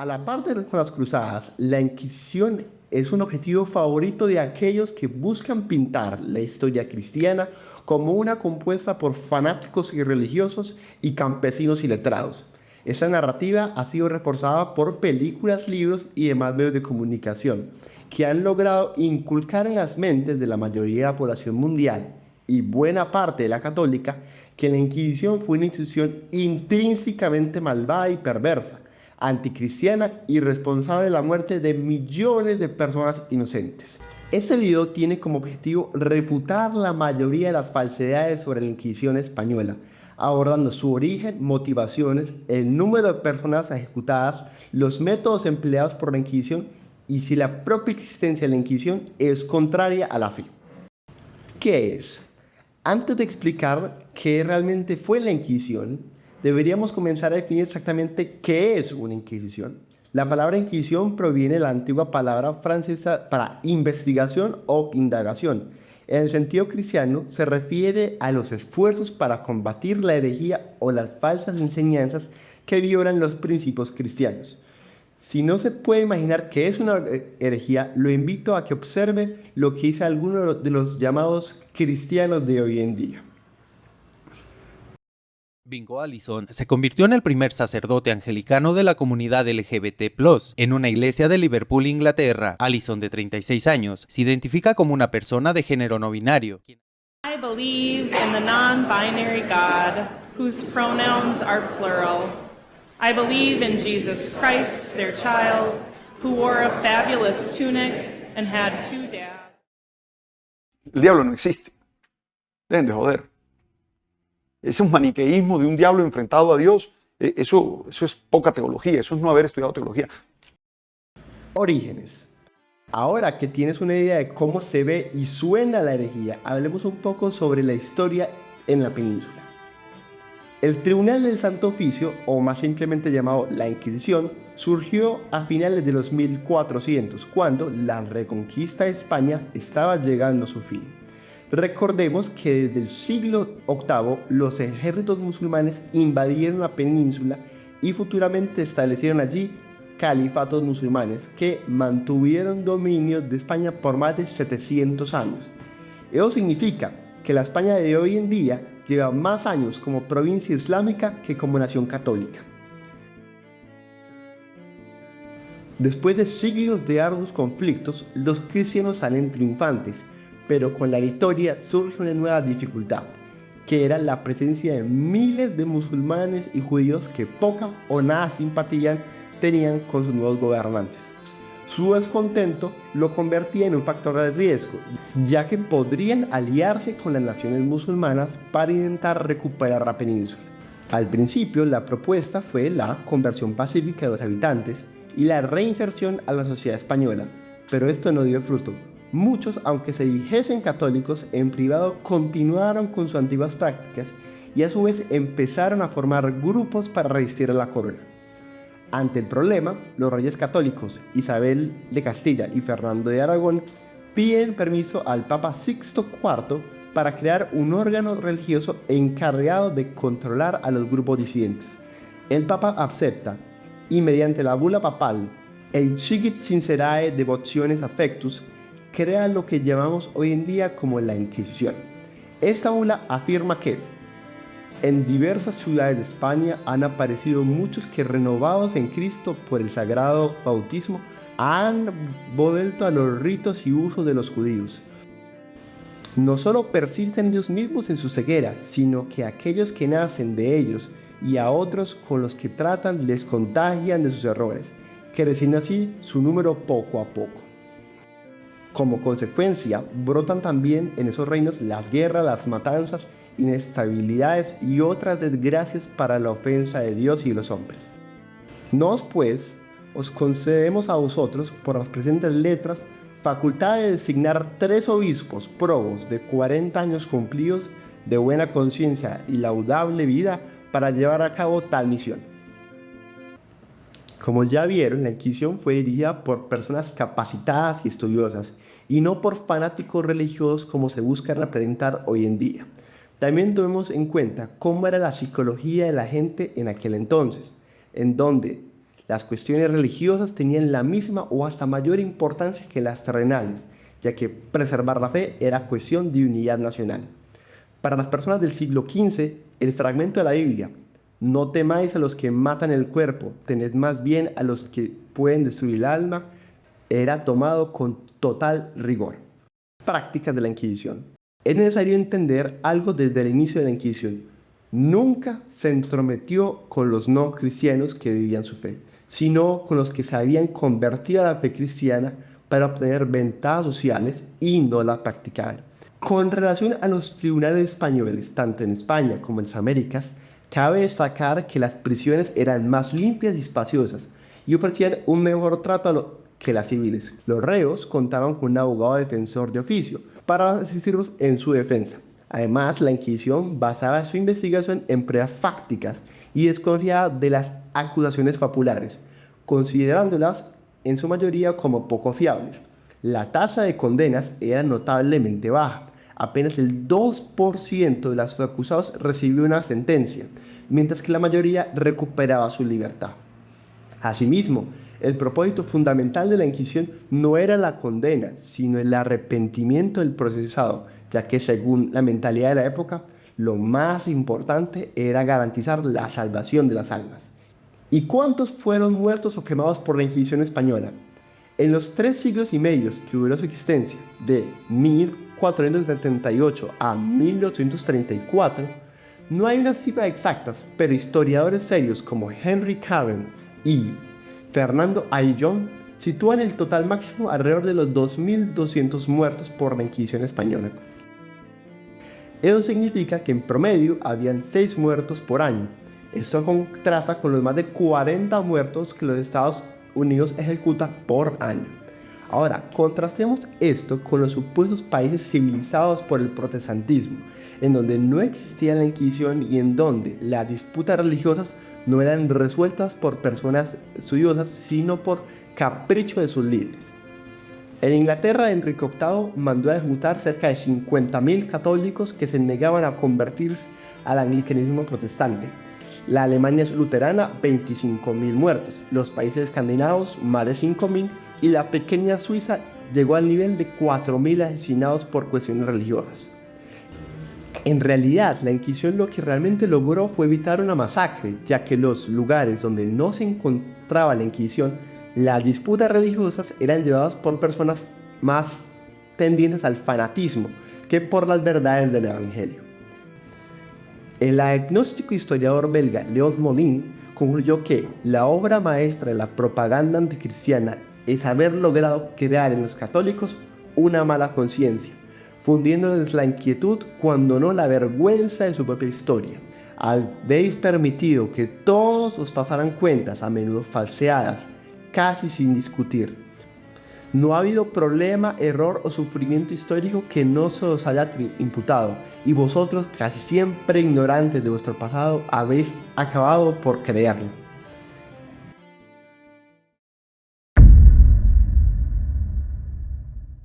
A la par de las cruzadas, la Inquisición es un objetivo favorito de aquellos que buscan pintar la historia cristiana como una compuesta por fanáticos y religiosos y campesinos iletrados. Esta narrativa ha sido reforzada por películas, libros y demás medios de comunicación, que han logrado inculcar en las mentes de la mayoría de la población mundial y buena parte de la católica que la Inquisición fue una institución intrínsecamente malvada y perversa, anticristiana y responsable de la muerte de millones de personas inocentes. Este video tiene como objetivo refutar la mayoría de las falsedades sobre la Inquisición española, abordando su origen, motivaciones, el número de personas ejecutadas, los métodos empleados por la Inquisición y si la propia existencia de la Inquisición es contraria a la fe. ¿Qué es? Antes de explicar qué realmente fue la Inquisición, deberíamos comenzar a definir exactamente qué es una Inquisición. La palabra Inquisición proviene de la antigua palabra francesa para investigación o indagación. En el sentido cristiano se refiere a los esfuerzos para combatir la herejía o las falsas enseñanzas que violan los principios cristianos. Si no se puede imaginar qué es una herejía, lo invito a que observe lo que dice alguno de los llamados cristianos de hoy en día. Bingo Allison se convirtió en el primer sacerdote anglicano de la comunidad LGBT+, en una iglesia de Liverpool, Inglaterra. Allison, de 36 años, se identifica como una persona de género no binario. I believe in the non-binary God, whose pronouns are plural. I believe in Jesus Christ, their child, who wore a fabulous tunic and had 2 dads. El diablo no existe. Dejen de joder. Ese es un maniqueísmo de un diablo enfrentado a Dios. Eso es poca teología, eso es no haber estudiado teología. Orígenes. Ahora que tienes una idea de cómo se ve y suena la herejía, hablemos un poco sobre la historia en la península. El Tribunal del Santo Oficio, o más simplemente llamado la Inquisición, surgió a finales de los 1400, cuando la reconquista de España estaba llegando a su fin. Recordemos que desde el siglo VIII los ejércitos musulmanes invadieron la península y futuramente establecieron allí califatos musulmanes que mantuvieron dominio de España por más de 700 años. Eso significa que la España de hoy en día lleva más años como provincia islámica que como nación católica. Después de siglos de arduos conflictos, los cristianos salen triunfantes, pero con la victoria surge una nueva dificultad, que era la presencia de miles de musulmanes y judíos que poca o nada simpatía tenían con sus nuevos gobernantes. Su descontento lo convertía en un factor de riesgo, ya que podrían aliarse con las naciones musulmanas para intentar recuperar la península. Al principio, la propuesta fue la conversión pacífica de los habitantes y la reinserción a la sociedad española, pero esto no dio fruto. Muchos, aunque se dijesen católicos, en privado continuaron con sus antiguas prácticas y a su vez empezaron a formar grupos para resistir a la corona. Ante el problema, los reyes católicos Isabel de Castilla y Fernando de Aragón piden permiso al Papa Sixto IV para crear un órgano religioso encargado de controlar a los grupos disidentes. El Papa acepta y mediante la bula papal Exigit Sincerae Devotiones Affectus crea lo que llamamos hoy en día como la Inquisición. Esta bula afirma que en diversas ciudades de España han aparecido muchos que, renovados en Cristo por el sagrado bautismo, han vuelto a los ritos y usos de los judíos. No solo persisten ellos mismos en su ceguera, sino que aquellos que nacen de ellos y a otros con los que tratan les contagian de sus errores, creciendo así su número poco a poco. Como consecuencia, brotan también en esos reinos las guerras, las matanzas, inestabilidades y otras desgracias para la ofensa de Dios y de los hombres. Nos pues, os concedemos a vosotros, por las presentes letras, facultad de designar 3 obispos probos de 40 años cumplidos, de buena conciencia y laudable vida, para llevar a cabo tal misión. Como ya vieron, la Inquisición fue dirigida por personas capacitadas y estudiosas, y no por fanáticos religiosos como se busca representar hoy en día. También tomemos en cuenta cómo era la psicología de la gente en aquel entonces, en donde las cuestiones religiosas tenían la misma o hasta mayor importancia que las terrenales, ya que preservar la fe era cuestión de unidad nacional. Para las personas del siglo XV, el fragmento de la Biblia, no temáis a los que matan el cuerpo, tened más bien a los que pueden destruir el alma, era tomado con total rigor. Prácticas de la Inquisición. Es necesario entender algo desde el inicio de la Inquisición. Nunca se entrometió con los no cristianos que vivían su fe, sino con los que se habían convertido a la fe cristiana para obtener ventajas sociales y no las practicaban. Con relación a los tribunales españoles, tanto en España como en las Américas, cabe destacar que las prisiones eran más limpias y espaciosas y ofrecían un mejor trato que las civiles. Los reos contaban con un abogado defensor de oficio para asistirlos en su defensa. Además, la Inquisición basaba su investigación en pruebas fácticas y desconfiaba de las acusaciones populares, considerándolas en su mayoría como poco fiables. La tasa de condenas era notablemente baja. Apenas el 2% de los acusados recibió una sentencia, mientras que la mayoría recuperaba su libertad. Asimismo, el propósito fundamental de la Inquisición no era la condena, sino el arrepentimiento del procesado, ya que según la mentalidad de la época, lo más importante era garantizar la salvación de las almas. ¿Y cuántos fueron muertos o quemados por la Inquisición española? En los 3 siglos y medio que duró su existencia, de 1478 a 1834, no hay unas cifras exactas, pero historiadores serios como Henry Caron y Fernando Ayllón sitúan el total máximo alrededor de los 2.200 muertos por la Inquisición española. Eso significa que en promedio habían 6 muertos por año. Esto contrasta con los más de 40 muertos que los Estados Unidos ejecuta por año. Ahora, contrastemos esto con los supuestos países civilizados por el protestantismo, en donde no existía la Inquisición y en donde las disputas religiosas no eran resueltas por personas estudiosas, sino por capricho de sus líderes. En Inglaterra, Enrique VIII mandó a ejecutar cerca de 50.000 católicos que se negaban a convertirse al anglicanismo protestante. La Alemania luterana, 25.000 muertos. Los países escandinavos, más de 5.000. Y la pequeña Suiza llegó al nivel de 4.000 asesinados por cuestiones religiosas. En realidad, la Inquisición lo que realmente logró fue evitar una masacre, ya que los lugares donde no se encontraba la Inquisición, las disputas religiosas eran llevadas por personas más tendientes al fanatismo que por las verdades del Evangelio. El agnóstico historiador belga Léon Monin concluyó que la obra maestra de la propaganda anticristiana es haber logrado crear en los católicos una mala conciencia, fundiéndoles la inquietud cuando no la vergüenza de su propia historia. Habéis permitido que todos os pasaran cuentas, a menudo falseadas, casi sin discutir. No ha habido problema, error o sufrimiento histórico que no se os haya imputado, y vosotros, casi siempre ignorantes de vuestro pasado, habéis acabado por creerlo.